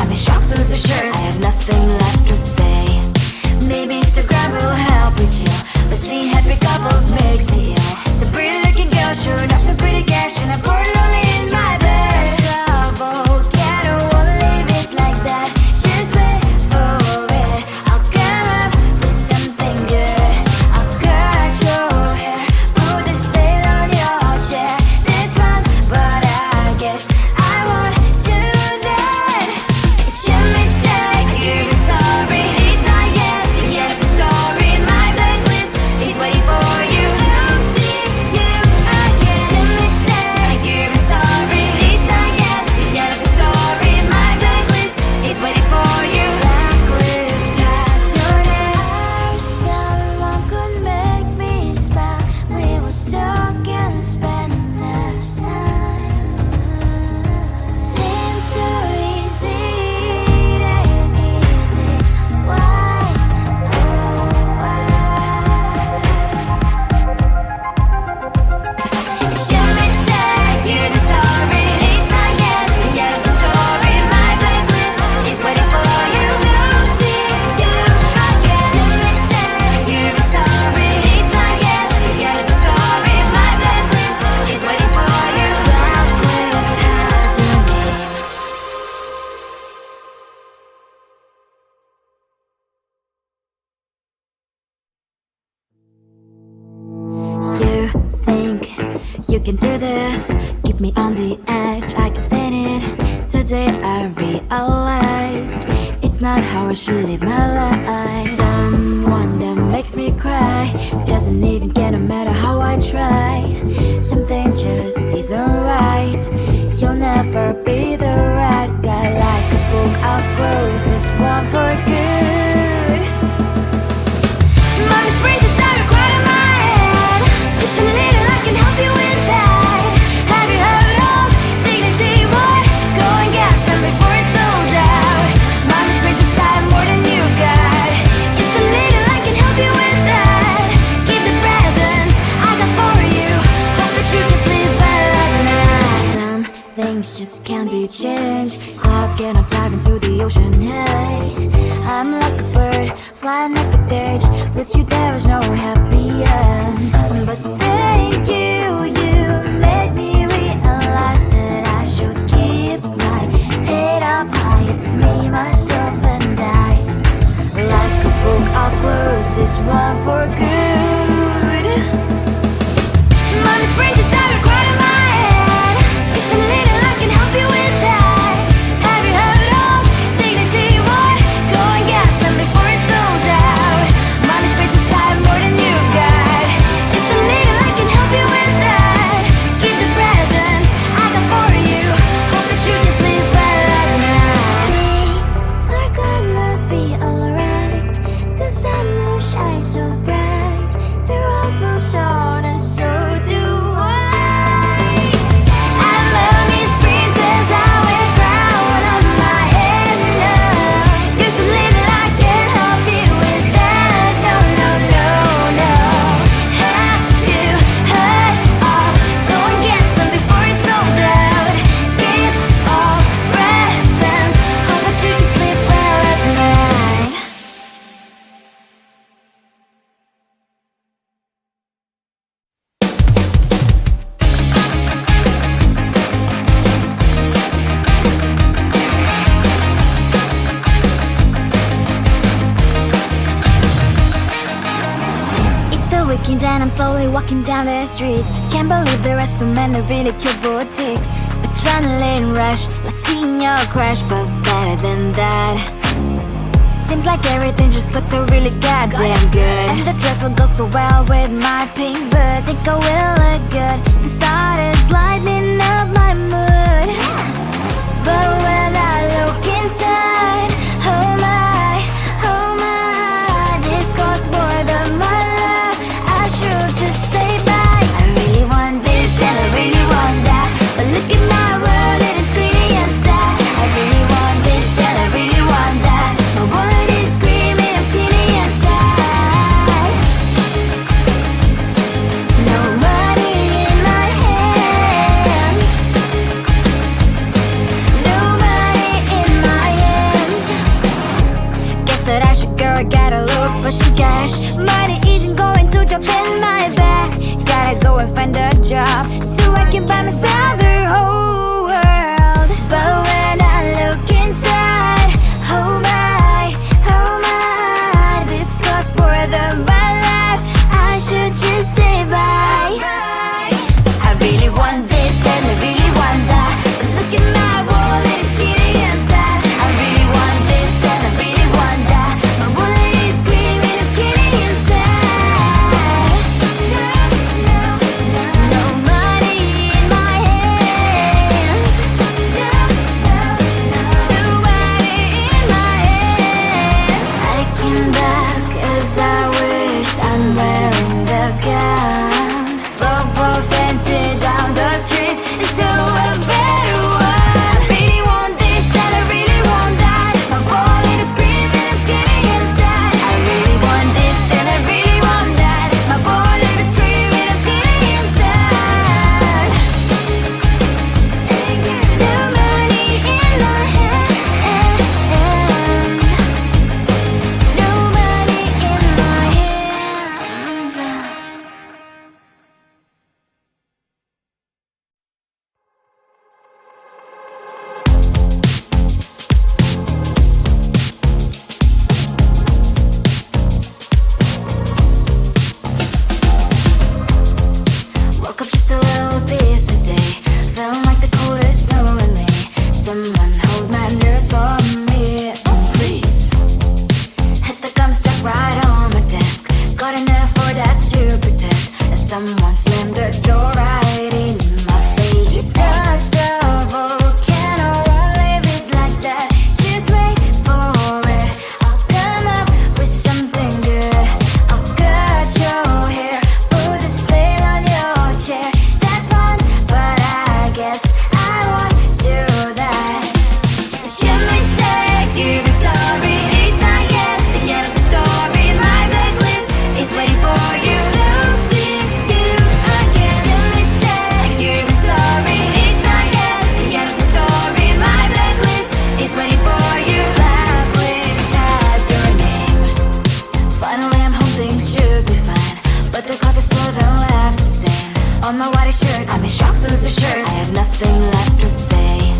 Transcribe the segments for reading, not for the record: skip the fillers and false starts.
I'm in shock, so lose the shirt. I have nothing left to say. Maybe Instagram will help with you, but seeing happy couples makes me ill. Some pretty looking girl showing off some pretty cash, and I'm bored lonely in my bed. Trouble, yeah, I don't wanna leave it like that. Just wait for it. I'll come up with something good. I'll cut your hair, put the stain on your chair. That's fun, but I guess I won't do that. It's your mistake, you've been sorry. It's not yet the end of the story. My blacklist is waiting for you. I'll see you again. It's your mistake, you've been sorry. It's not yet the end of the story. My blacklist is waiting for you. Blacklist has your name. I wish someone could make me smile. We would talk and spend less time. Seems so easy, it ain't easy. Why, oh why? It's your mistake, you've been sorry. It's not yet the end of the story. My blacklist is waiting for you. I'll see you again. It's your mistake, you've been sorry. It's not yet the end of the story. My blacklist is waiting for you. Blacklist has your name. You think you can do this, keep me on the edge, I can stand it. Today I realized it's not how I should live my life. Someone that makes me cry doesn't even get no matter how I try. Something just isn't right. You'll never be the right guy. Like a book, I'll close this one for good. Mommy's brains inside right in my head. Just a little, I can help you with that. Have you heard of dignity, boy? Go and get some before it's sold out. Mommy's brains inside more than you got. Just a little, I can help you with that. Give the presents I got for you. Hope that you can sleep well at night. Some things just can't be changed. How can I dive into the ocean? Hey, I'm like a bird, flying like a cage. With you there is no happy end. But thank you, you made me realize that I should keep my head up high. It's me, myself and I. Like a book, I'll close this one for good. Mommy's brains inside right in my head. Just a little, I can help you with that. Have you heard of dignity, boy? Go and get some before it's sold out. Mommy's brains inside more than you got. Just a little, I can help you with that. Give the presents I got for you. Hope that you can sleep well at night. We're gonna be alright. The sun will shine so bright. The road moves on and so do I. I'm Lonely's princess, I wear crown on my head now. Just a little, I can help you with that. No, no, no, no. Have you heard of? Go and get some before it's sold out. Give all presents. Hope that you can sleep well at night. It's the weekend and I'm slowly walking down the streets. Can't believe the rest of men are really cute boutiques. Adrenaline rush, like seeing your crush, but better than that. Seems like everything just looks so really goddamn good. And the dress will go so well with my pink boots. Think I will look good. The start is lighting up my mood. But when I look inside, oh my, this costs more than my love. I should just say bye. I really want this and I really want that, but look at my world, it is greedy and sad. I really want this and I really want that. My wallet is screaming, I'm skinny and sad. No money in my hand. No money. but I should go, I gotta look for some cash. Money isn't going to jump in my back. Gotta go and find a job so I can buy myself the whole world. But when I look inside, oh my, this costs more than my life. I should just say bye. I really want this and I really want that. Look at my wallet, it's skinny inside. I really want this and I really want that. My wallet is screaming, I'm skinny inside. No money in my hands. No money in my hands. I came back 'cause I wished I'm wearing the gown. Both dancing down the streets into a better one. I really want this and I really want that. My wallet is screaming, it's getting inside. I really want this and I really want that. My wallet is screaming, it's getting inside. No money in my hands. No money in my hands. Woke up just a little pissed today. Feeling like the coldest snow in me. Someone hold my nerves for me, please. Hit the gum stuck right on my desk. Got enough for that stupid test. And someone slammed the door right in my face. You touched the volcano, won't leave it like that. Just wait for it. I'll come up with something good. I'll cut your hair, put a slate on your chair. That's fun, but I guess I won't do that. It's your mistake, you've been sorry. It's not yet the end of the story. My blacklist is waiting for you. Losing you again. It's your mistake, you've been sorry. It's not yet the end of the story. My blacklist is waiting for you. Blacklist has your name. Finally I'm home, things should be fine. But the clock is still don't have to stand. On my white shirt, I'm in shock, so's the shirt. I have nothing left to say.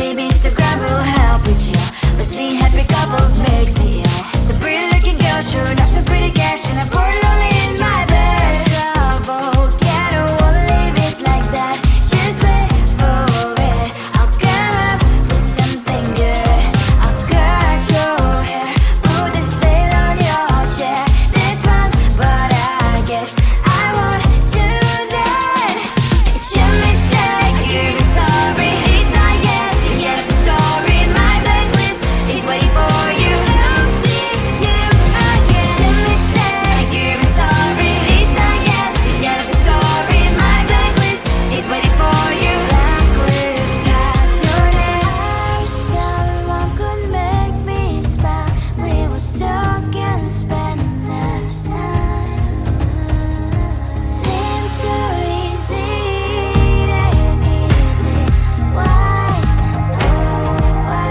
Maybe Instagram will help with you, but seeing happy couples makes me ill. Some pretty looking girl showing off some pretty cash, and I'm pouring lonely in my bed. Volcano, won't leave it like that. Just wait for it. I'll come up with something good. I'll cut your hair, put the slate on your chair. That's fun, but I guess I won't do that. It's your mistake, you've been sorry. It's not yet the end of the story. My blacklist is waiting for you. Losing you again. It's your mistake, you've been sorry. It's not yet the end of the story. My blacklist is waiting for you. Blacklist has your name. I wish someone could make me smile. We would talk and spend less time. Seems so easy, it ain't easy. Why, oh why?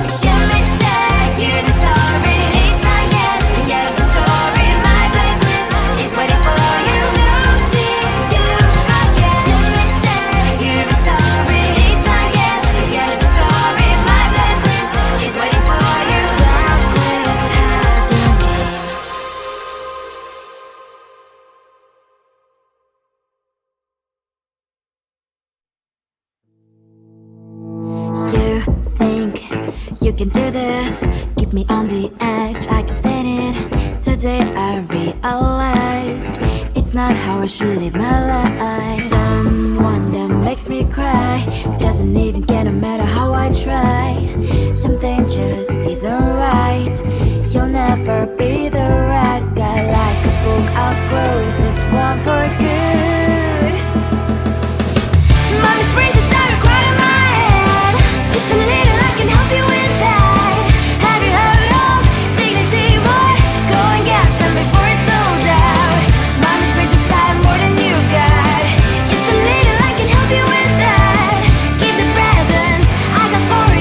It's your mistake, you've been sorry. It's not yet the end of the story. My blacklist is waiting for you. Losing you again. It's your mistake, you've been sorry. It's not yet the end of the story. My blacklist is waiting for you. Blacklist has your name. You think you can do this? Keep me on the edge, I can stand it. Today I realized it's not how I should live my life. Someone that makes me cry doesn't even get no matter how I try. Something just isn't right. You'll never be the right guy. Like a book, I'll close this one for good. Mommy's brings a sour cry to my head. Just a little, I can help you with that. Have you heard of dignity, boy? Go and get some before it's sold out. Mommy's brings aside more than you got. Just a little, I can help you with that. Keep the presents I got for you.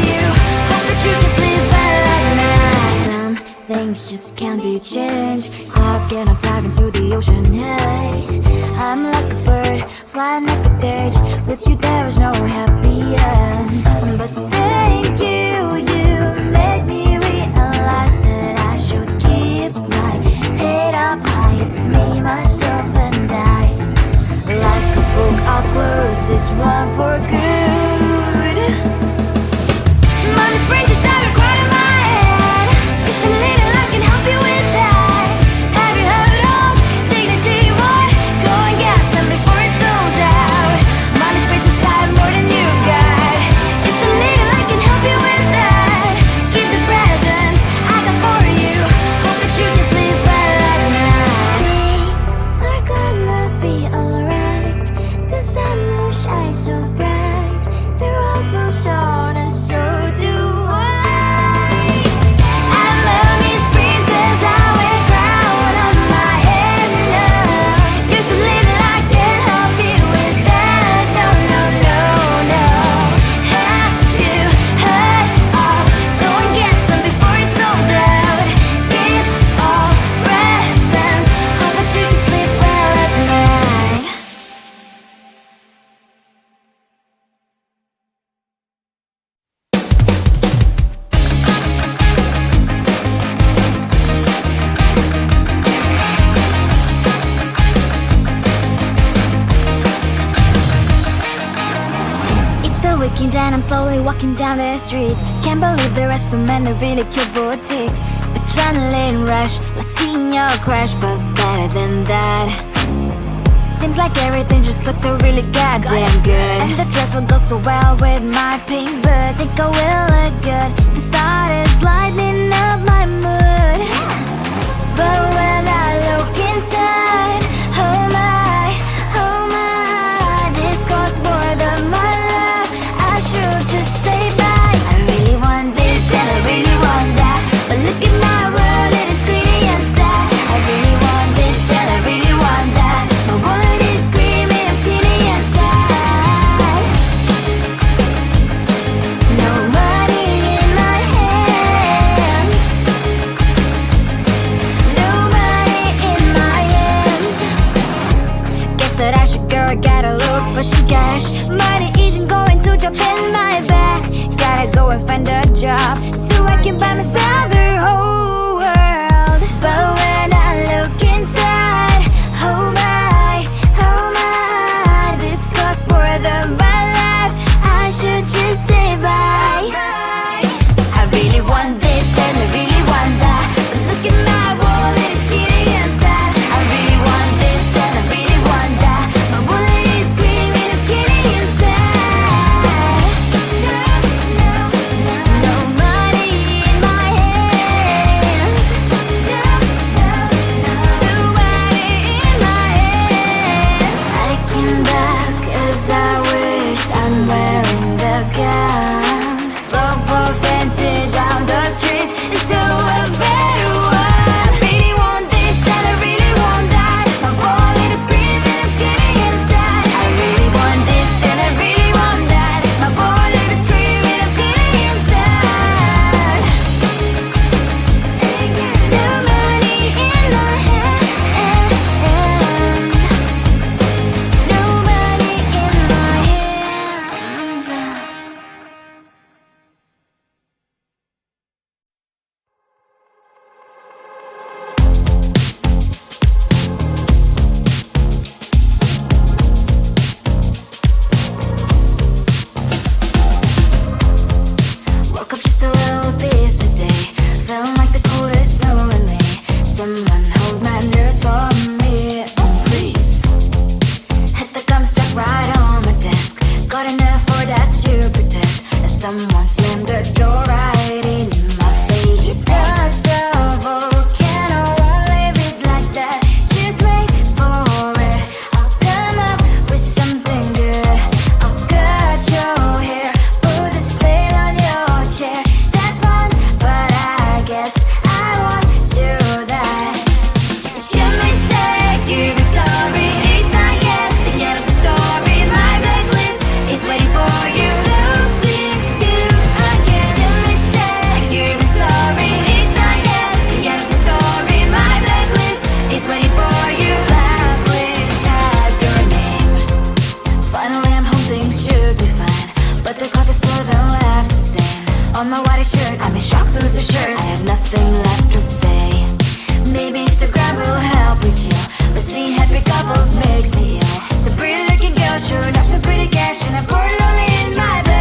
then I'll dive into the ocean. Hey, I'm like a bird, flying like a cage. With you there is no happy end. But thank you, you made me realize that I should keep my head up high. It's me, myself, and I. Like a book, I'll close this one for good. Mommy's brain decided right in my head. Just a little, I can help you with that. Have you heard of dignity, boy? Go and get some before it's sold out. Mommy's brain decided more than you got. Just a little, I can help you with that. Keep the presents I got for you. Hope that you can sleep well at night. We're gonna be alright. The sun will shine so bright. The road moves on and so do I. I love these princess, I wear crown on my head now. Just a little, I can't help you with that. No, no, no, no. Have you heard of? Go and get some before it's sold out. Keep all presents. Hope that you can sleep well at night. It's the weekend and I'm slowly walking down the streets. Can't believe there are so many really cute boutiques. Adrenaline rush, like seeing your crush, but better than that. Seems like everything just looks so really goddamn good. And the dress will go so well with my pink boots. Think I will look good. The start is lighting up my mood. But when I look inside, oh my, this costs more than my love. I should just say bye. I really want this and I really want that. But look at my world, it is greedy and sad. I really want this and I really want that. My wallet is screaming, I'm skinny and sad. No money in my hand. No money in my hand. Guess that I should go, gotta look for some cash. Money isn't going to jump in my back. Gotta go and find a job so I can buy myself the whole world. But when I look inside, oh my, this costs more than my life. I should just say bye. I really want this and I really want that. But look at my wallet, it's skinny and sad. I really want this and I really want that. My wallet is screaming, I'm skinny and sad. No money in my hand. No money in my hand. I came back as I wished. I'm wearing the gown. Football fancy down the street into a better one. I really want this and I really want that. My wallet is screaming, I'm skinny inside. I really want this and I really want that. My wallet is screaming, I'm skinny inside. No money in my hand. No money in my hands. Woke up just a little pissed today. Feeling like the coldest snow in me. Someone hold my nerves for me. Oh, please. Hit the gum stuck right on my desk. Got enough for that stupid test. And someone slammed the door right in my face. You touched a volcano, won't leave it like that. Just wait for it. I'll come up with something good. I'll cut your hair, put the stain on your chair. That's fun, but I guess I won't do that. It's your mistake, you've been sorry. It's not yet the end of the story. My blacklist is waiting for you. Lucy, you on my white shirt. I'm in shock, so lose the shirt. I have nothing left to say. Maybe Instagram will help with you, but seeing happy couples makes me ill. It's a pretty looking girl, sure enough, some pretty cash, and I'm bored lonely in my bed.